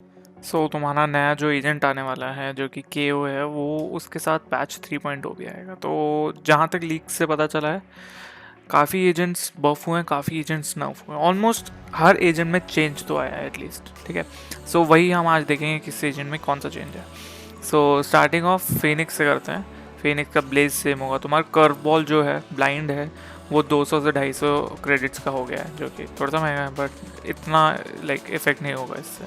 तुम्हारा नया जो एजेंट आने वाला है जो कि केओ है, वो उसके साथ पैच 3.0 भी आएगा। तो जहाँ तक लीक से पता चला है, काफ़ी एजेंट्स बफ हुए हैं, काफ़ी एजेंट्स नर्फ हुए हैं। ऑलमोस्ट हर एजेंट में चेंज तो आया है एटलीस्ट, ठीक है। वही हम आज देखेंगे किस एजेंट में कौन सा चेंज है। स्टार्टिंग ऑफ फिनिक्स से करते हैं। फिनिक्स का ब्लेज सेम होगा। तुम्हारा कर्व बॉल जो है, ब्लाइंड है, वो 200 से 250 क्रेडिट्स का हो गया है, जो कि थोड़ा सा महंगा है बट इतना लाइक इफेक्ट नहीं होगा इससे।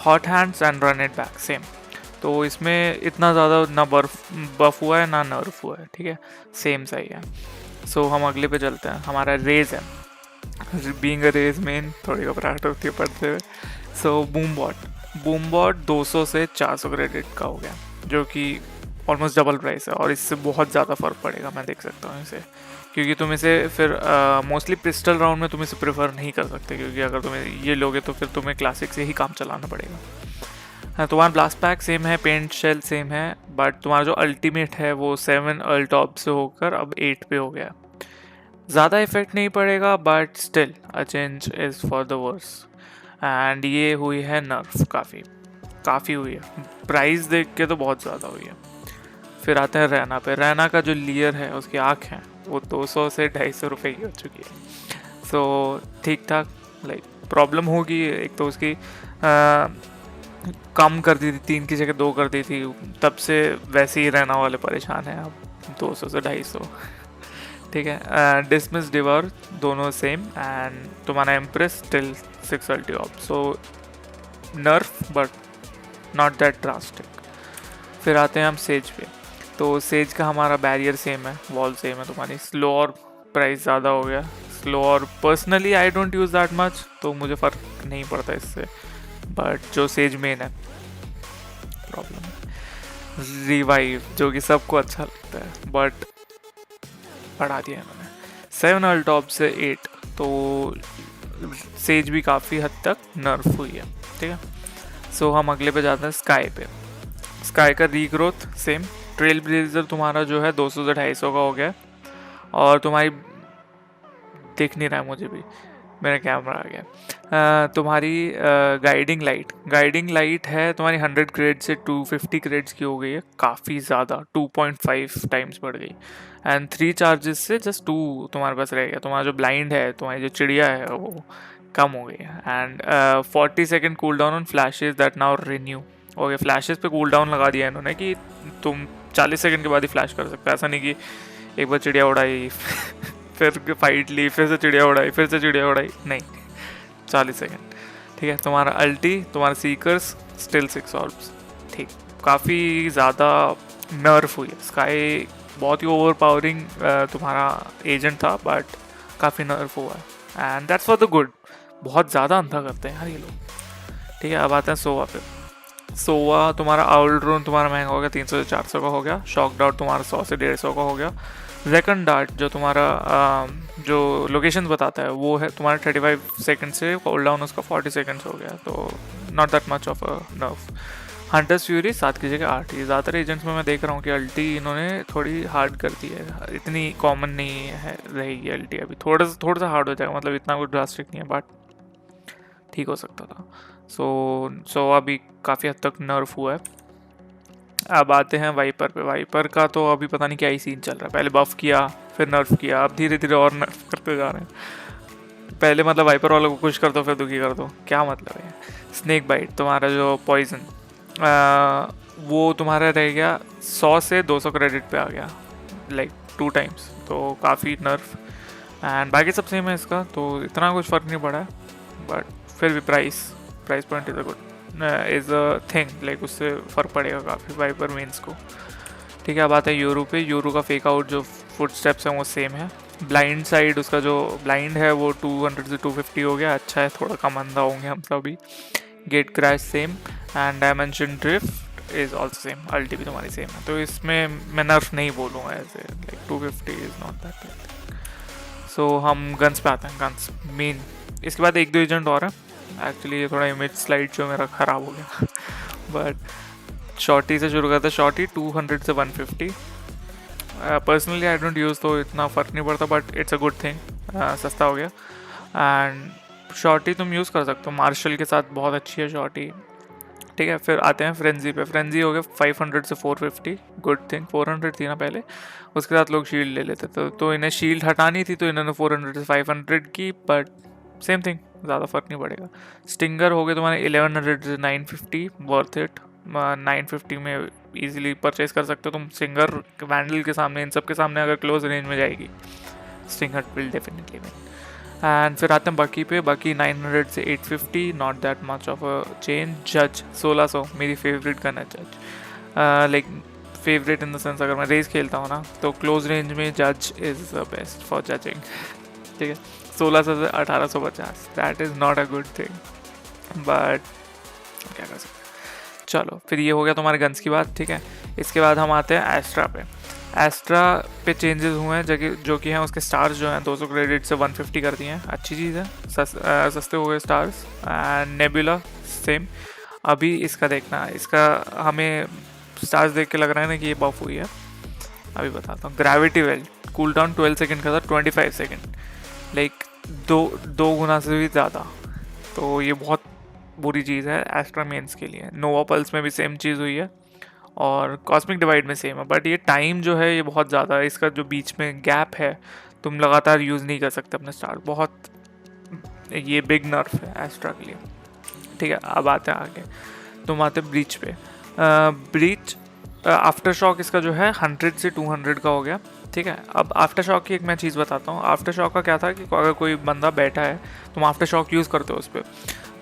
Hot hands and run it back same. तो इसमें इतना ज़्यादा ना बफ हुआ है ना नर्फ हुआ है, ठीक है, सेम सही है। हम अगले पे चलते हैं। हमारा रेज है। बीइंग अ रेज मेन थोड़ी घबराहट होती है पढ़ते हुए। बूम बॉट 200 से 400 क्रेडिट का हो गया, जो कि ऑलमोस्ट डबल प्राइस है, और इससे बहुत ज़्यादा फर्क पड़ेगा, मैं देख सकता हूँ इसे। क्योंकि तुम इसे फिर मोस्टली पिस्टल राउंड में तुम इसे प्रेफर नहीं कर सकते, क्योंकि अगर तुम ये लोगे तो फिर तुम्हें क्लासिक से ही काम चलाना पड़ेगा। हाँ, तुम्हारा ब्लास्ट पैक सेम है, पेंट शेल सेम है, बट तुम्हारा जो अल्टीमेट है वो 7 अल्टॉप से होकर अब 8 पे हो गया। ज़्यादा इफेक्ट नहीं पड़ेगा but still a change is for the worse. एंड ये हुई है नर्फ, काफ़ी हुई है। प्राइस देख के तो बहुत ज़्यादा हुई है। फिर आते हैं रैना पे। रैना का जो लेयर है, उसकी आँख है, वो 200 से 250 रुपये की हो चुकी है। ठीक ठाक। लाइक प्रॉब्लम होगी एक तो उसकी कम कर दी थी, 3 की जगह 2 कर दी थी, तब से वैसे ही रैना वाले परेशान हैं। अब 200 से 250, ठीक है। डिसमिस डिवर दोनों सेम। एंड तुम्हारा empress still 6 अल्टी of. नर्फ but not that drastic. फिर आते हैं हम सेज पे। तो सेज का हमारा बैरियर सेम है, वॉल सेम है। तुम्हारी स्लो और प्राइस ज़्यादा हो गया। स्लो और personally I don't use that much, तो मुझे फ़र्क नहीं पड़ता इससे। बट जो सेज मेन है, प्रॉब्लम रिवाइव, जो कि सबको अच्छा लगता है, बट बढ़ा दिया इन्होंने 7 अल्टॉप से 8। तो सेज भी काफ़ी हद तक नर्फ हुई है, ठीक है। हम अगले पे जाते हैं स्काई पे। स्काई का रीग्रोथ सेम। ट्रेल ब्लेजर तुम्हारा जो है 200 से 250 का हो गया। और तुम्हारी दिख नहीं रहा है मुझे भी, मेरा कैमरा आ गया। तुम्हारी गाइडिंग लाइट है तुम्हारी 100 क्रेड से 250 क्रेड्स की हो गई है, काफ़ी ज़्यादा, 2.5 टाइम्स बढ़ गई। एंड 3 चार्जेस से जस्ट 2 तुम्हारे पास रह गया। तुम्हारा जो ब्लाइंड है, तुम्हारी जो चिड़िया है, वो कम हो गई है। And 40 second cool down on flashes that now renew. Okay, flashes पे कूल डाउन लगा दिया इन्होंने कि तुम 40 सेकेंड के बाद ही फ्लैश कर सकते हो। ऐसा नहीं कि एक बार चिड़िया उड़ाई फिर फाइट ली, फिर से चिड़िया उड़ाई, फिर से चिड़िया उड़ाई, नहीं, 40 सेकेंड, ठीक है। तुम्हारा अल्टी, तुम्हारा सीकर्स स्टिल 6 ऑर्ब्स, ठीक। काफ़ी ज़्यादा नर्फ हुई है। स्काई बहुत ही ओवर पावरिंग तुम्हारा एजेंट था, बट काफ़ी नर्फ हुआ है, and that's for the good. बहुत ज़्यादा अंधा करते हैं यार ये लोग, ठीक है। अब आते हैं सोवा पे। सोवा तुम्हारा आउलड्रोन तुम्हारा महंगा हो गया, 300 से 400 का हो गया। शॉक डाउट तुम्हारा 100 से 150 का हो गया। सेकंड डार्ट जो तुम्हारा जो लोकेशन बताता है, वो है तुम्हारा 35 सेकंड से कूल डाउन उसका 40 सेकंड्स हो गया, तो not that much of a नर्फ। Hunters fury 7 की जगह 8 ही। ज़्यादातर एजेंट्स में मैं देख रहा हूँ कि अल्टी इन्होंने थोड़ी हार्ड कर दी है, इतनी कॉमन नहीं है रहेगी अल्टी अभी। थोड़ा सा हार्ड हो जाएगा, मतलब इतना कुछ ड्रास्टिक नहीं है, बट ठीक हो सकता था। सो अभी काफ़ी हद तक नर्फ हुआ है। अब आते हैं वाइपर पे। वाइपर का तो अभी पता नहीं क्या ही सीन चल रहा है। पहले बफ किया, फिर नर्फ किया, अब धीरे धीरे और नर्फ करते जा रहे हैं। पहले मतलब वाइपर वालों को खुश कर दो, फिर दुखी कर दो, क्या मतलब है। स्नेक बाइट तुम्हारा जो पॉइजन, वो तुम्हारा रह गया 100 से 200 क्रेडिट पे आ गया, लाइक 2 टाइम्स, तो काफ़ी नर्फ। एंड बाकी सब सेम है इसका, तो इतना कुछ फ़र्क नहीं पड़ा है, बट फिर भी price point is a good is a thing, like उससे फ़र्क पड़ेगा काफ़ी वाइपर मेंस को, ठीक है। अब आता है यूरो पे। यूरो का फेक आउट जो फुट स्टेप्स हैं वो सेम है। ब्लाइंड साइड उसका जो ब्लाइंड है वो 200 से 250 हो गया, अच्छा है, थोड़ा कम अंधा होंगे हम सभी। Gate crash same. And dimension drift is also same. अल्टी भी तुम्हारी सेम है, तो इसमें मैं नर्फ नहीं बोलूँगा ऐसे, लाइक 250 इज़ नॉट दैट। हम गन्स पे आते हैं। गन्स मेन, इसके बाद 1-2 एजेंट और है। एक्चुअली ये थोड़ा इमेज स्लाइड जो मेरा ख़राब हो गया बट शॉर्टी से शुरू करते हैं। शॉर्टी 200 से 150। पर्सनली आई डोंट यूज़, तो इतना फ़र्क नहीं पड़ता, but it's a good thing, सस्ता हो गया। एंड शॉर्टी तुम यूज़ कर सकते हो, मार्शल के साथ बहुत अच्छी है शॉर्टी। ठीक है। फिर आते हैं फ्रेंजी पे। फ्रेंजी हो गया 500 से 450, गुड थिंग। 400 थी ना पहले, उसके साथ लोग शील्ड ले लेते थे, तो इन्हें शील्ड हटानी थी तो इन्होंने 400 से 500 की, बट सेम थिंग, ज़्यादा फर्क नहीं पड़ेगा। स्टिंगर हो गए तुम्हारे 1100 से 950, वर्थ इट। 950 में इजीली परचेज कर सकते हो तुम। स्टिंगर वैंडल के सामने, इन सब के सामने अगर क्लोज रेंज में जाएगी, stinger will definitely win. And फिर आते हैं बकी पे। बकी 900 से 850, not that much of a change. जज 1600, मेरी फेवरेट गन है जज। Like favourite in the sense, अगर मैं रेस खेलता हूँ ना तो क्लोज रेंज में जज is the best for judging, ठीक है। 1600 से 1850, that is not a good thing, but क्या कर सकते हैं। चलो फिर ये हो गया तुम्हारे गन्स की बात, ठीक है। इसके बाद हम आते हैं एस्ट्रा पे। एस्ट्रा पे चेंजेस हुए हैं जगह, जो कि हैं उसके स्टार्स जो हैं 200 क्रेडिट से 150 कर दिए हैं, अच्छी चीज़ है। सस्ते हो गए स्टार्स। And nebula same. अभी इसका देखना, इसका हमें स्टार्स देख के लग रहा है ना कि ये बफ हुई है। अभी बताता हूँ। Gravity belt cool down 12 second का था 25 सेकेंड, लाइक दो गुना से भी ज़्यादा, तो ये बहुत बुरी चीज़ है एस्ट्रा मेंस के लिए। नोवा पल्स में भी सेम चीज़ हुई है और कॉस्मिक डिवाइड में सेम है, बट ये टाइम जो है ये बहुत ज़्यादा है। इसका जो बीच में गैप है, तुम लगातार यूज़ नहीं कर सकते अपने स्टार, बहुत ये बिग नर्फ है एस्ट्रा के लिए, ठीक है। अब आते हैं आगे, तुम आते हैं ब्रीच पे। ब्रीच आफ्टर शॉक इसका जो है 100 से 200 का हो गया, ठीक है। अब आफ्टर शॉक की एक मैं चीज़ बताता हूँ। आफ्टर शॉक का क्या था कि अगर कोई बंदा बैठा है, तुम आफ्टर शॉक यूज़ करते हो उस पर,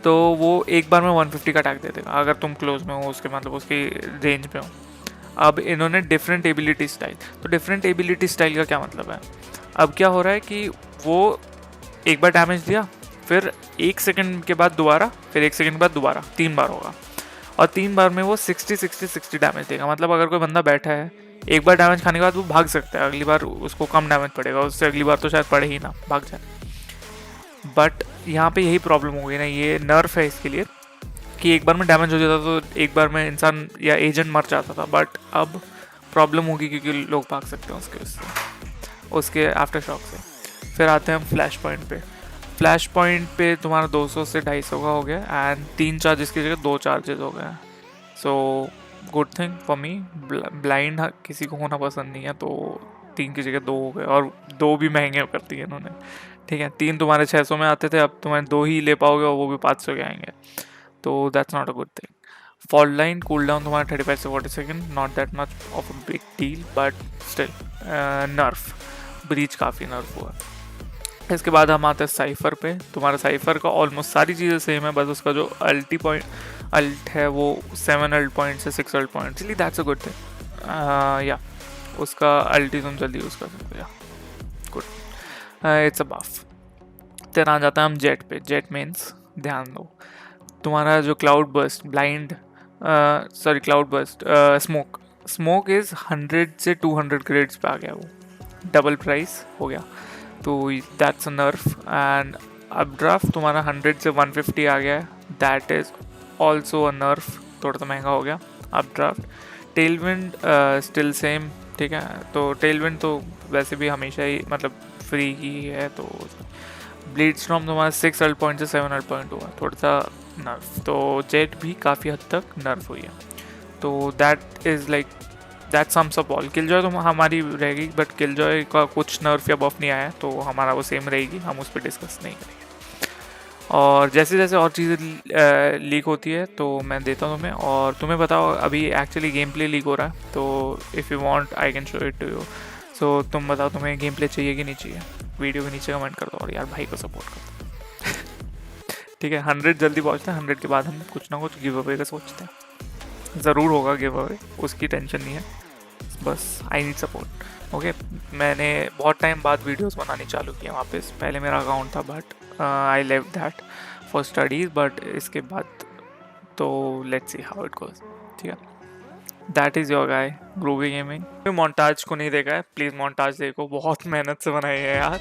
तो वो एक बार में 150 का अटैक दे देगा अगर तुम क्लोज में हो उसके, मतलब उसकी रेंज पे हो। अब इन्होंने डिफरेंट एबिलिटी स्टाइल, तो डिफरेंट एबिलिटी स्टाइल का क्या मतलब है, अब क्या हो रहा है कि वो एक बार डैमेज दिया, फिर 1 सेकंड के बाद दोबारा, फिर 1 सेकंड के बाद दोबारा, 3 बार होगा, और 3 बार में वो 60 डैमेज देगा। मतलब अगर कोई बंदा बैठा है, एक बार डैमेज खाने के बाद वो भाग सकता है, अगली बार उसको कम डैमेज पड़ेगा, उससे अगली बार तो शायद पड़े ही ना, भाग जाए। बट यहाँ पे यही प्रॉब्लम हो गई ना, ये नर्फ है इसके लिए कि एक बार में डैमेज हो जाता तो एक बार में इंसान या एजेंट मर जाता था, बट अब प्रॉब्लम होगी क्योंकि लोग भाग सकते हैं उसके आफ्टर शॉक से। फिर आते हैं हम फ्लैश पॉइंट पे। फ्लैश पॉइंट पे तुम्हारा 200 से 250 का हो गया, एंड 3 चार्जेस की जगह 2 चार्जेस हो गए, so good thing for me. Blind किसी को होना पसंद नहीं है, तो 3 की जगह 2 हो गए, और 2 भी महंगे कर दिए इन्होंने, ठीक है। 3 तुम्हारे 600 में आते थे, अब तुम्हारे 2 ही ले पाओगे और वो भी 500 के आएंगे, तो that's not a good thing. Fall line cool down तुम्हारा 35 से 40 second, not that much of a big deal, but still नर्फ। Breach काफ़ी नर्फ हुआ। इसके बाद हम आते हैं साइफर पे। तुम्हारा साइफर का ऑलमोस्ट सारी चीज़ें सेम है, बस उसका जो अल्ट है वो 7 अल्ट पॉइंट से 6 अल्ट पॉइंट, इसलिए दैट्स अ गुड थिंग। या उसका अल्टी तुम जल्दी यूज़ कर सकते हो, गुड, इट्स अ बफ। फिर आ जाता है हम जेट पे। जेट मीन्स ध्यान दो, तुम्हारा जो क्लाउड बर्स्ट स्मोक इज़ 100 से 200 ग्रेड्स पे आ गया, वो डबल प्राइस हो गया, तो दैट्स अ नर्फ। एंड अपड्राफ्ट तुम्हारा 100 से 150 आ गया है, दैट इज़ ऑल्सो अ नर्फ, थोड़ा सा महंगा हो गया अपड्राफ्ट। टेलविंड स्टिल सेम, ठीक है। तो टेलविंड तो वैसे भी हमेशा ही मतलब फ्री ही है, तो ब्लीड स्टॉर्म तुम्हारा 6 अल्ट पॉइंट से 7 अल्ट पॉइंट हुआ, थोड़ा सा नर्फ। तो जेट भी काफ़ी हद तक नर्फ हुई है, तो that is like that sums up all. Kill Joy तो हमारी रहेगी, बट किल जॉय का कुछ नर्फ या बफ नहीं आया, तो हमारा वो सेम रहेगी, हम उस पर डिस्कस नहीं करेंगे। और जैसे जैसे और चीज़ें लीक होती है तो मैं देता हूँ तुम्हें, और तुम्हें बताओ अभी एक्चुअली गेम प्ले लीक हो रहा है, तो if you want I can show it to you. So तुम बताओ तुम्हें गेम प्ले चाहिए कि नहीं चाहिए, वीडियो के नीचे कमेंट कर दो, और यार भाई को सपोर्ट कर दो। ठीक है, 100 जल्दी पहुँचते हैं, 100 के बाद हम कुछ ना कुछ गिव अवे का सोचते हैं, ज़रूर होगा गिव अवे, उसकी टेंशन नहीं है, बस आई नीड सपोर्ट। ओके, मैंने बहुत टाइम बाद वीडियोस बनानी चालू किया वापस, पहले मेरा अकाउंट था but I left that for studies, but इसके बाद तो let's see how it goes, ठीक है। That is your guy groovy gaming. Montage को नहीं देखा है, प्लीज़ मोन्टाज देखो, बहुत मेहनत से बनाई है यार।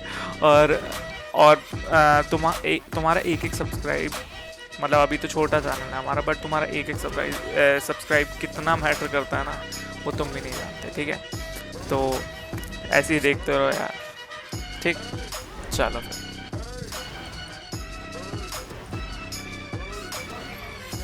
और तुम्हारा एक सब्सक्राइब, मतलब अभी तो छोटा चैनल है हमारा, बट तुम्हारा एक सब्सक्राइब कितना मैटर करता है ना, वो तुम भी नहीं जानते, ठीक है। तो ऐसे ही देखते रहो यार, ठीक, चलो फिर।